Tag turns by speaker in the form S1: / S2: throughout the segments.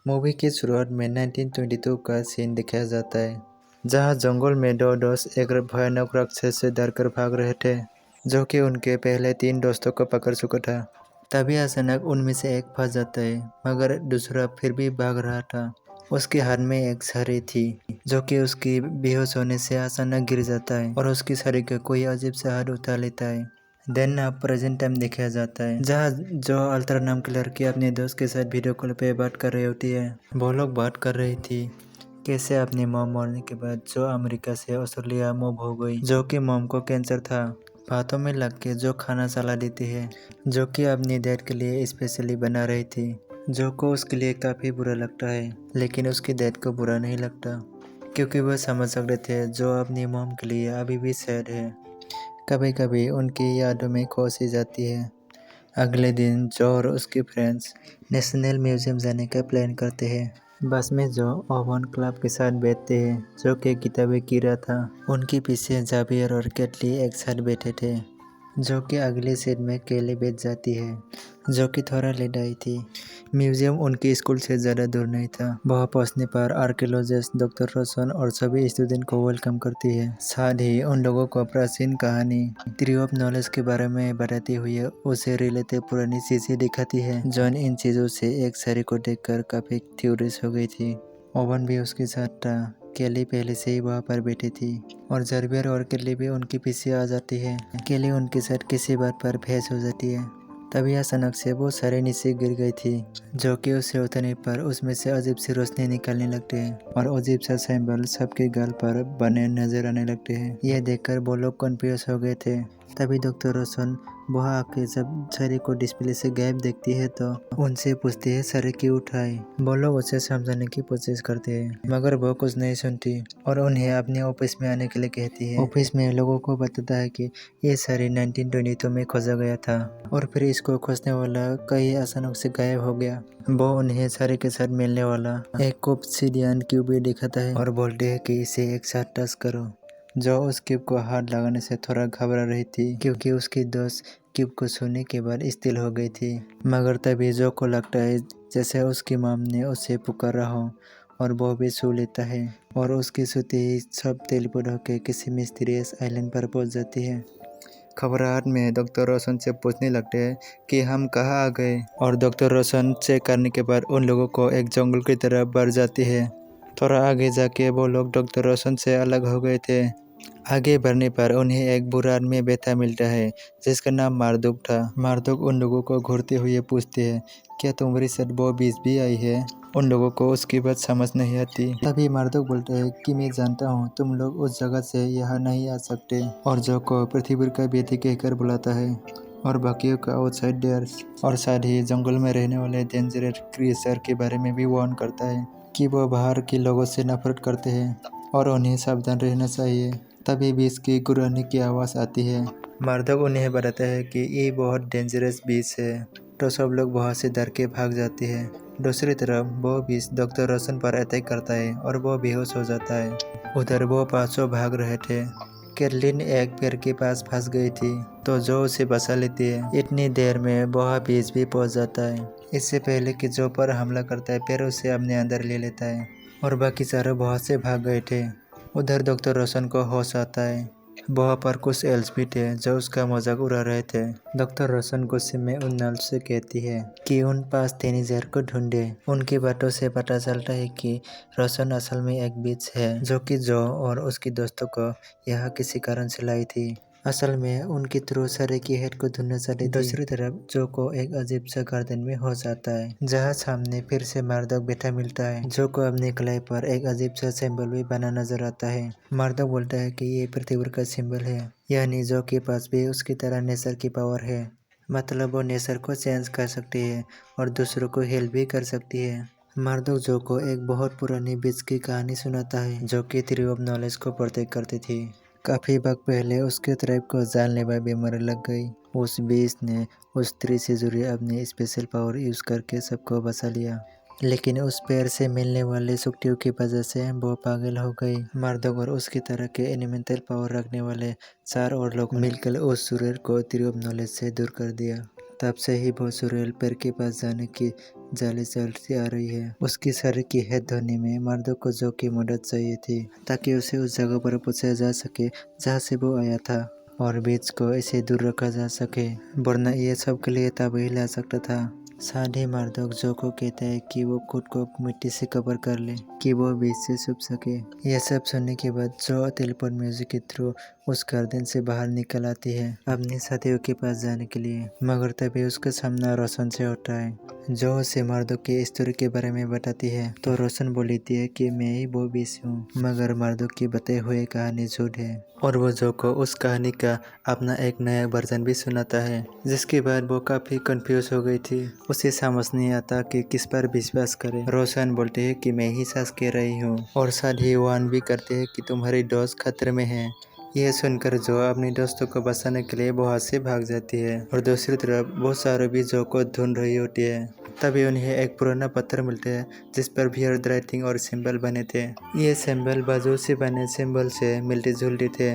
S1: Movie की शुरुआत में 1922 का सीन दिखाया जाता है, जहां जंगल में दो दोस्त एक भयानक राक्षस से डरकर भाग रहे थे, जो कि उनके पहले 3 दोस्तों को पकड़ चुका था। तभी अचानक उनमें से एक फंस जाता है, मगर दूसरा फिर भी भाग रहा था। उसके हाथ में एक छड़ी थी, जो कि उसकी बेहोश होने से अचानक गिर जाता है और उसकी छड़ी का कोई अजीब सा हाथ उठा लेता है। देन अब प्रेजेंट टाइम दिखाया जाता है, जहाँ जो अल्ट्रा नाम की लड़की अपने दोस्त के साथ वीडियो कॉल पे बात कर रही होती है। वो लोग बात कर रही थी कैसे अपनी मॉम मरने के बाद जो अमेरिका से ऑस्ट्रेलिया मूव हो गई, जो कि मॉम को कैंसर था। बातों में लग के जो खाना चला देती है, जो कि अपनी डैड के लिए स्पेशली बना रही थी, जो को उसके लिए काफ़ी बुरा लगता है, लेकिन उसकी डैड को बुरा नहीं लगता, क्योंकि वह समझ सकते थे जो अपनी मॉम के लिए अभी भी सैड है। कभी कभी उनकी यादों में खो सी जाती है। अगले दिन जो और उसके फ्रेंड्स नेशनल म्यूजियम जाने का प्लान करते हैं। बस में जो ओवन क्लब के साथ बैठते हैं, जो कि किताबें कीड़ा था। उनके पीछे जावियर और केटली एक साथ बैठे थे, जो कि अगले सीट में केली बैठ जाती है, जो कि थोड़ा लेट आई थी। म्यूजियम उनके स्कूल से ज़्यादा दूर नहीं था। वहाँ पहुँचने पर आर्कियोलॉजिस्ट डॉक्टर रोशन और सभी स्टूडेंट को वेलकम करती है। साथ ही उन लोगों को प्राचीन कहानी ट्री ऑफ नॉलेज के बारे में बताती हुई उसे रिलेटेड पुरानी चीज़ें दिखाती है। जॉन इन चीज़ों से एक सारी को देखकर काफ़ी क्यूरियस हो गई थी। ओवन भी उसके साथ था। केली पहले से ही वहाँ पर बैठी थी और जर्बियर और केली भी उनके पीछे आ जाती है। केली उनके साथ किसी बात पर बहस हो जाती है। तभी अचानक से वो सारे नीचे गिर गई थी, जो कि उसे उतरने पर उसमें से अजीब सी रोशनी निकलने लगती है और अजीब सा सिंबल सबके गाल पर बने नजर आने लगते हैं। यह देखकर वो लोग कन्फ्यूज हो गए थे। तभी डॉक्टर रोशन वहाँ आके जब छड़ी को डिस्प्ले से गायब देखती है तो उनसे पूछती है छड़ी क्यों उठाई। वो लोग उसे समझाने की कोशिश करते हैं, मगर वो कुछ नहीं सुनती और उन्हें अपने ऑफिस में आने के लिए कहती है। ऑफिस में लोगों को बताता है कि ये छड़ी 1922 में खोजा गया था और फिर इसको खोजने वाला कहीं अचानक से गायब हो गया। वो उन्हें छड़ी के साथ मिलने वाला एक ऑब्सिडियन क्यूब भी दिखाता है और बोलते हैं कि इसे एक साथ टच करो। जो उस क्यूब को हाथ लगाने से थोड़ा घबरा रही थी, क्योंकि उसकी दोस्त क्यूब को छूने के बाद स्थिर हो गई थी। मगर तभी जो को लगता है जैसे उसकी मॉम ने उसे पुकारा हो और वो भी छू लेता है और उसकी छूते ही सब तेलपुर होकर किसी मिस्टीरियस आइलैंड पर पहुंच जाती है। घबराहट में डॉक्टर रोशन से पूछने लगते हैं कि हम कहाँ आ गए, और डॉक्टर रोशन चेक करने के बाद उन लोगों को एक जंगल की तरफ बढ़ जाती है। थोड़ा आगे जाके वो लोग डॉक्टर रोशन से अलग हो गए थे। आगे बढ़ने पर उन्हें एक बुरा आदमी बैठा मिलता है, जिसका नाम मार्दुक था। मार्दुक उन लोगों को घूरते हुए पूछते हैं, क्या तुम्हारी साथ वो बीच भी आई है? उन लोगों को उसकी बात समझ नहीं आती। तभी मार्दुक बोलता है कि मैं जानता हूँ तुम लोग उस जगह से यहाँ नहीं आ सकते, और जो को पृथ्वी का बेटी कहकर बुलाता है और बाकियों का आउटसाइडर्स और साथ ही जंगल में रहने वाले डेंजरस क्रिएचर के बारे में भी वार्न करता है कि वो बाहर के लोगों से नफरत करते हैं और उन्हें सावधान रहना चाहिए। तभी बीच की गुर्राने की आवाज़ आती है। मार्दक उन्हें बताता है कि ये बहुत डेंजरस बीच है, तो सब लोग वहाँ से डर के भाग जाते हैं। दूसरी तरफ वो बीच डॉक्टर रोशन पर अटैक करता है और वो बेहोश हो जाता है। उधर वो पांचों भाग रहे थे। कैटलिन एक पेड़ के पास फंस गई थी, तो जो उसे बचा लेती है। इतनी देर में वह बीच भी पहुंच जाता है। इससे पहले कि जो पर हमला करता है पैर उसे अपने अंदर ले लेता है और बाकी चारों वहाँ से भाग गए थे। उधर डॉक्टर रोशन को होश आता है। वहाँ पर कुछ एल्स भी थे जो उसका मजाक उड़ा रहे थे। डॉक्टर रोशन गुस्से में उन एल्स से कहती है कि उन पास टीनेजर को ढूंढे। उनकी बातों से पता चलता है कि रोशन असल में एक बीच है, जो कि जो और उसके दोस्तों को यहाँ किसी कारण से लाई थी। असल में उनकी थ्रू सारे की हेड को ढूंढना चाहती थी। दूसरी तरफ जो को एक अजीब सा गार्डन में हो जाता है, जहाँ सामने फिर से मार्दक बैठा मिलता है। जो को अपने कलाई पर एक अजीब सा सिंबल भी बना नजर आता है। मार्दक बोलता है कि ये पृथ्वी का सिंबल है, यानी जो के पास भी उसकी तरह नेचर की पावर है। मतलब वो नेचर को चेंज कर सकती है और दूसरों को हेल्प भी कर सकती है। मार्दक जो को एक बहुत पुरानी बीच की कहानी सुनाता है, जो कि ट्री ऑफ नॉलेज को प्रोटेक्ट करती थी। काफ़ी वक्त पहले उसके ट्राइब को जानलेवा बीमारी लग गई। उस बीच ने उस ट्री से जुड़ी अपनी स्पेशल पावर यूज़ करके सबको बचा लिया, लेकिन उस पेड़ से मिलने वाली शक्तियों की वजह से वो पागल हो गई। मार्दक और उसकी तरह के एलिमेंटल पावर रखने वाले 4 और लोग मिलकर उस सूरज को ट्री ऑफ नॉलेज से दूर कर दिया। तब से ही वो सुरेल पेड़ के पास जाने की जाली चलती आ रही है। उसकी शरीर की हेड धोने में मर्दों को जो की मदद चाहिए थी ताकि उसे उस जगह पर पहुंचाया जा सके जहां से वो आया था और बीच को ऐसे दूर रखा जा सके, वरना ये सब के लिए तबाही ला सकता था। साथ ही मर्दोक जो को कहता है कि वो खुद को मिट्टी से कवर कर ले कि वो बीच से छुप सके। यह सब सुनने के बाद जो टेलीपोर्ट म्यूजिक के थ्रू उस गार्डन से बाहर निकल आती है अपने साथियों के पास जाने के लिए, मगर तभी उसका सामना रोशन से होता है जो उसे मर्दों की स्टोरी के बारे में बताती है। तो रोशन बोलती है कि मैं ही वो बीच हूँ, मगर मर्दों की बताई हुई कहानी झूठ है और वो जो को उस कहानी का अपना एक नया वर्जन भी सुनाता है, जिसके बाद वो काफी कंफ्यूज हो गई थी। उसे समझ नहीं आता कि किस पर विश्वास करे। रोशन बोलते हैं कि मैं ही सच कह रही हूँ और साथ ही वार्न भी करते हैं कि तुम्हारी दोस्त खतरे में है। यह सुनकर जो अपने दोस्तों को बचाने के लिए वहां से भाग जाती है और दूसरी तरफ वो सारों भी जो को ढूंढ रही होती है। तभी उन्हें एक पुराना पत्थर मिलता है जिस पर वियर्ड राइटिंग और सिंबल बने थे। ये सिंबल बाजू से बने सिंबल से मिलते जुलते थे।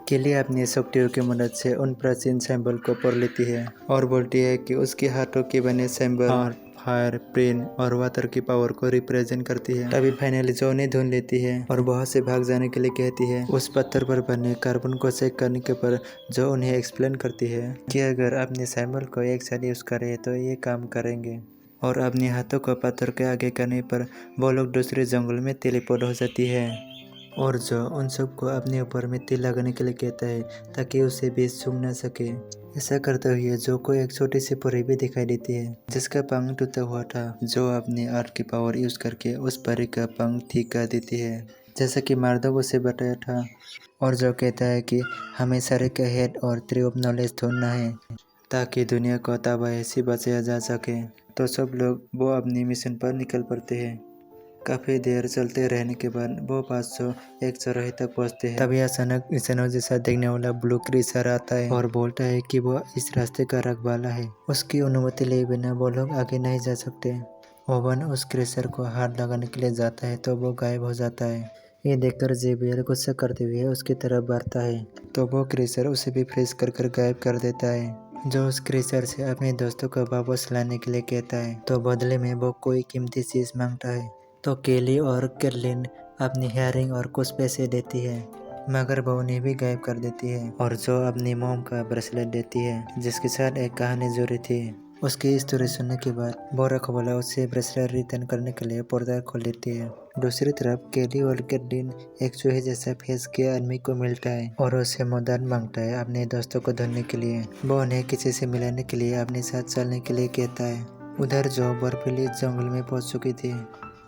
S1: केली अपनी शक्तियों की मदद से उन प्राचीन सिंबल को पढ़ लेती है और बोलती है कि उसके हाथों के बने सिंबल फायर, प्रिंट और वाटर की पावर को रिप्रेजेंट करती है। तभी फाइनली जो उन्हें ढूंढ लेती है और वहां से भाग जाने के लिए कहती है। उस पत्थर पर बने कार्बन को चेक करने के पर जो उन्हें एक्सप्लेन करती है कि अगर अपने सिंबल को एक साथ यूज करें तो ये काम करेंगे और अपने हाथों को पत्थर के आगे करने पर वो लोग दूसरे जंगल में टेलीपोर्ट हो जाती है और जो उन सबको अपने ऊपर मिट्टी लगाने के लिए कहता है ताकि उसे भी सूंघ न सके। ऐसा करते हुए जो को एक छोटी सी परी भी दिखाई देती है जिसका पंख टूटा हुआ था, जो अपनी आर्ट की पावर यूज करके उस परी का पंख ठीक कर देती है जैसा कि मार्दव उसे बताया था। और जो कहता है कि हमें सारे का हेड और ट्री ऑफ नॉलेज ढूंढना है ताकि दुनिया को तबाही से बचाया जा सके। तो सब लोग वो अपनी मिशन पर निकल पड़ते हैं। काफी देर चलते रहने के बाद वो 500 एक चौराहे तक पहुंचते हैं। तभी अचानक इंसानों जैसा देखने वाला ब्लू क्रीचर आता है और बोलता है कि वो इस रास्ते का रखवाला है। उसकी अनुमति लिए बिना वो लोग आगे नहीं जा सकते। ओवन उस क्रीचर को हाथ लगाने के लिए जाता है तो वो गायब हो जाता है। ये देखकर जेवियर गुस्सा करते हुए उसकी तरफ बढ़ता है तो वो क्रीचर उसे भी फ्रीज कर गायब कर देता है। जो उस क्रीचर से अपने दोस्तों को वापस लाने के लिए कहता है तो बदले में वो कोई कीमती चीज मांगता है। तो केली और कैरलिन अपनी हेयरिंग और कुछ पैसे देती है, मगर वो उन्हें भी गायब कर देती है और जो अपनी मोम का ब्रेसलेट देती है जिसके साथ एक कहानी जुड़ी थी। उसकी स्टोरी सुनने के बाद वो रखवाला उसे ब्रेसलेट रिटर्न करने के लिए पोर्टल खोल देती है। दूसरी तरफ केली और कैरलिन एक चूहे जैसा फेस के आदमी को मिलता है और उसे मदद मांगता है अपने दोस्तों को ढूंढने के लिए। वो उन्हें किसी से मिलाने के लिए अपने साथ चलने के लिए कहता है। उधर जो बर्फीली जंगल में पहुंच चुकी थी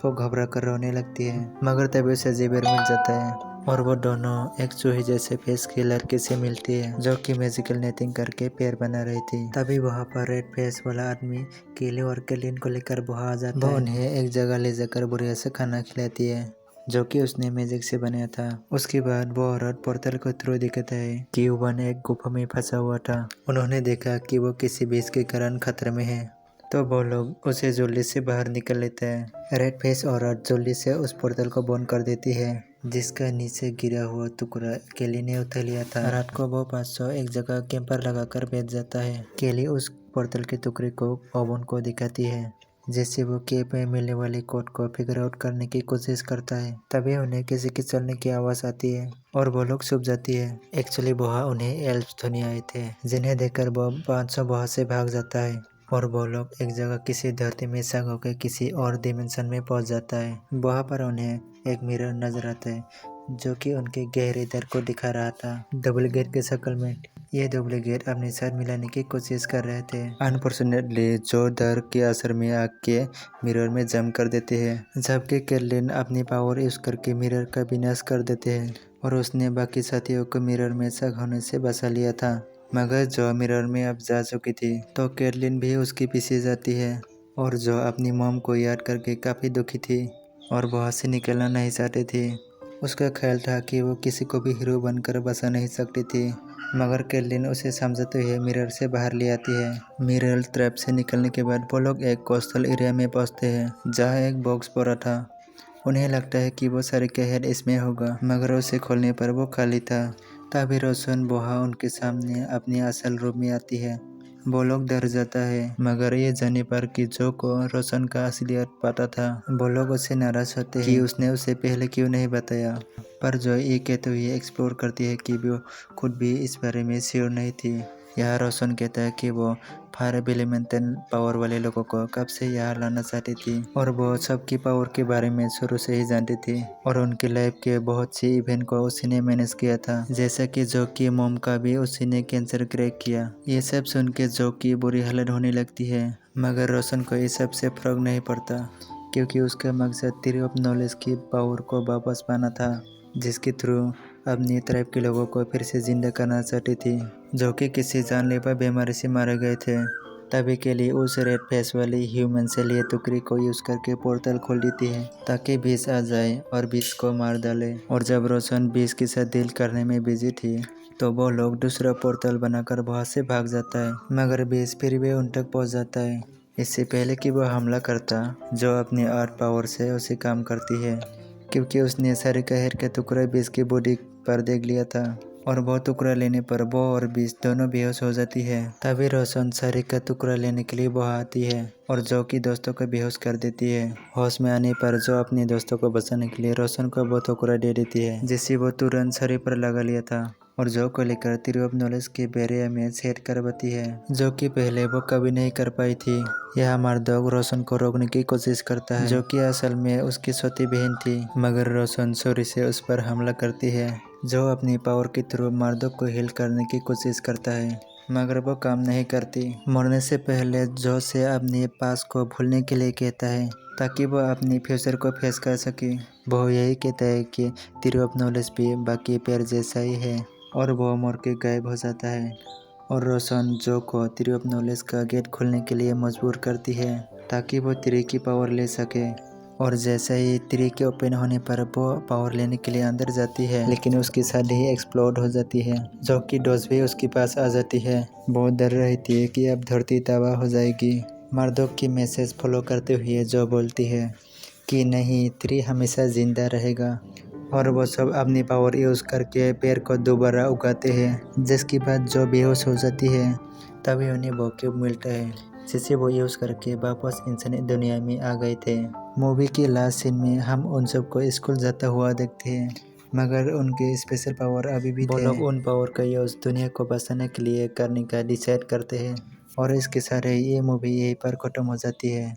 S1: वो घबरा कर रोने लगती है, मगर तभी उसे जेबियर मिल जाता है और वो दोनों एक चूहे जैसे फेस की लड़की से मिलती है जो कि मैजिकल नेटिंग करके पैर बना रही थी। तभी वहाँ पर रेड फेस वाला आदमी केली और कैरलिन को लेकर वहाँ आ जाता है। वो उन्हें एक जगह ले जाकर बढ़िया से खाना खिलाती है जो कि उसने मैजिक से बनाया था। उसके बाद वो औरत पोर्टल को थ्रू दिखाता है कि वन एक गुफा में फंसा हुआ था। उन्होंने देखा कि वो किसी बीज के कारण खतरे में है तो वो लोग उसे जल्दी से बाहर निकल लेते हैं। रेड फेस औरत जल्दी से उस पोर्टल को बंद कर देती है जिसका नीचे गिरा हुआ टुकड़ा केली ने उठा लिया था। रात को वो 500 एक जगह कैंपर लगाकर बैठ जाता है। केली उस पोर्टल के टुकड़े को ओवन को दिखाती है जिससे वो केव में मिलने वाले कोड को फिगर आउट करने की कोशिश करता है। तभी उन्हें किसी के चलने की आवाज आती है और वो लोग छुप जाती है। एक्चुअली वहाँ उन्हें एल्फ ध्वनि आए थे जिन्हें देखकर वो 500 वहाँ से भाग जाता है और वो लोग एक जगह किसी धरती में सग होकर किसी और डिमेंशन में पहुंच जाता है। वहाँ पर उन्हें एक मिरर नजर आता है जो कि उनके गहरे दर को दिखा रहा था डबल गेट के शक्ल में। ये डबल गेट अपने साथ मिलाने की कोशिश कर रहे थे। अनफॉर्चुनेटली जो दर के असर में आग के मिरर में जम कर देते हैं, जबकि कैरलिन अपनी पावर यूज करके मिरर का विनाश कर देते हैं और उसने बाकी साथियों को मिरर में सग होने से बचा लिया था। मगर जो मिरर में अब जा चुकी थी तो कैरलिन भी उसके पीछे जाती है और जो अपनी मॉम को याद करके काफ़ी दुखी थी और वहाँ से निकलना नहीं चाहती थी। उसका ख्याल था कि वो किसी को भी हीरो बनकर बचा नहीं सकती थी, मगर कैरलिन उसे समझते हुए मिरर से बाहर ले आती है। मिरर ट्रैप से निकलने के बाद वो लोग एक कोस्टल एरिया में पहुँचते हैं जहाँ एक बॉक्स पड़ा था। उन्हें लगता है कि वो सारे का हेड इसमें होगा, मगर उसे खोलने पर वो खाली था। तभी रोशन वहाँ उनके सामने अपनी असल रूप में आती है वो लोग डर जाता है, मगर ये जाने पर कि जो को रोशन का असलियत पता था। वो लोग उससे नाराज होते हैं कि उसने उसे पहले क्यों नहीं बताया। पर जो ये कहते हुए एक्सप्लोर करती है कि वो खुद भी इस बारे में श्योर नहीं थी। यहाँ रोशन कहता है कि वो फायर एलिमेंटल पावर वाले लोगों को कब से यहाँ लाना चाहती थी और वो सबकी पावर के बारे में शुरू से ही जानती थी और उनकी लाइफ के बहुत सी इवेंट को उसी ने मैनेज किया था, जैसा कि जो की मोम का भी उसी ने कैंसर क्रैक किया। ये सब सुन के जो की बुरी हालत होने लगती है, मगर रोशन को ये सब से फर्क नहीं पड़ता क्योंकि उसका मकसद थ्री ऑफ नॉलेज की पावर को वापस पाना था, जिसके थ्रू अपनी ट्राइब के लोगों को फिर से जिंदा करना चाहती थी जो कि किसी जानलेवा बीमारी से मारे गए थे। तभी के लिए उस रेड फेस वाली ह्यूमन से लिए टुकड़ी को यूज करके पोर्टल खोल देती है ताकि बीस आ जाए और बीस को मार डाले। और जब रोशन बीस के साथ डील करने में बिजी थी तो वो लोग दूसरा पोर्टल बनाकर वहां से भाग जाता है, मगर बीस फिर भी उन तक पहुंच जाता है इससे पहले कि वह हमला करता, जो अपनी अर्थ पावर से उसे काम करती है क्योंकि उसने सारे कहर के टुकड़े बीस की बॉडी पर देख लिया था और वो टुकड़ा लेने पर वो और बीस दोनों बेहोश हो जाती है। तभी रोशन सारी का टुकड़ा लेने के लिए वहाँ आती है और जो कि दोस्तों को बेहोश कर देती है। होश में आने पर जो अपने दोस्तों को बचाने के लिए रोशन को वो टुकड़ा दे देती है जिसे वो तुरंत शरीर पर लगा लिया था और जो को लेकर थ्री ऑफ नॉलेज के बैरियर में सेट करवाती है जो कि पहले वो कभी नहीं कर पाई थी। यह मर्दोग रोशन को रोकने की कोशिश करता है जो कि असल में उसकी छोटी बहन थी, मगर रोशन चोरी से उस पर हमला करती है जो अपनी पावर के थ्रू मर्दोग को हील करने की कोशिश करता है, मगर वो काम नहीं करती। मरने से पहले जो से अपने पास को भूलने के लिए कहता है ताकि वो अपनी फ्यूचर को फेस कर सके। वो यही कहता है कि थ्री ऑफ नॉलेज भी बाकी पेड़ जैसा ही है और वो मर के गायब हो जाता है और रोशन जो को थ्री ऑफ नॉलेज का गेट खोलने के लिए मजबूर करती है ताकि वो थ्री की पावर ले सके। और जैसे ही थ्री के ओपन होने पर वो पावर लेने के लिए अंदर जाती है, लेकिन उसकी साथ ही एक्सप्लोड हो जाती है जो कि डोज भी उसके पास आ जाती है। बहुत डर रही थी कि अब धरती तबाह हो जाएगी। मर्दोक की मैसेज फॉलो करते हुए जो बोलती है कि नहीं, थ्री हमेशा जिंदा रहेगा और वो सब अपनी पावर यूज़ करके पेड़ को दोबारा उगाते हैं, जिसके बाद जो बेहोश हो जाती है तभी उन्हें वो क्यूब मिलता है जिसे वो यूज़ करके वापस इंसानी दुनिया में आ गए थे। मूवी के लास्ट सीन में हम उन सबको स्कूल जाता हुआ देखते हैं, मगर उनके स्पेशल पावर अभी भी थे। वो लोग उन पावर का यूज़ दुनिया को बचाने के लिए करने का डिसाइड करते हैं और इसके सारे ये मूवी यहीं पर खत्म हो जाती है।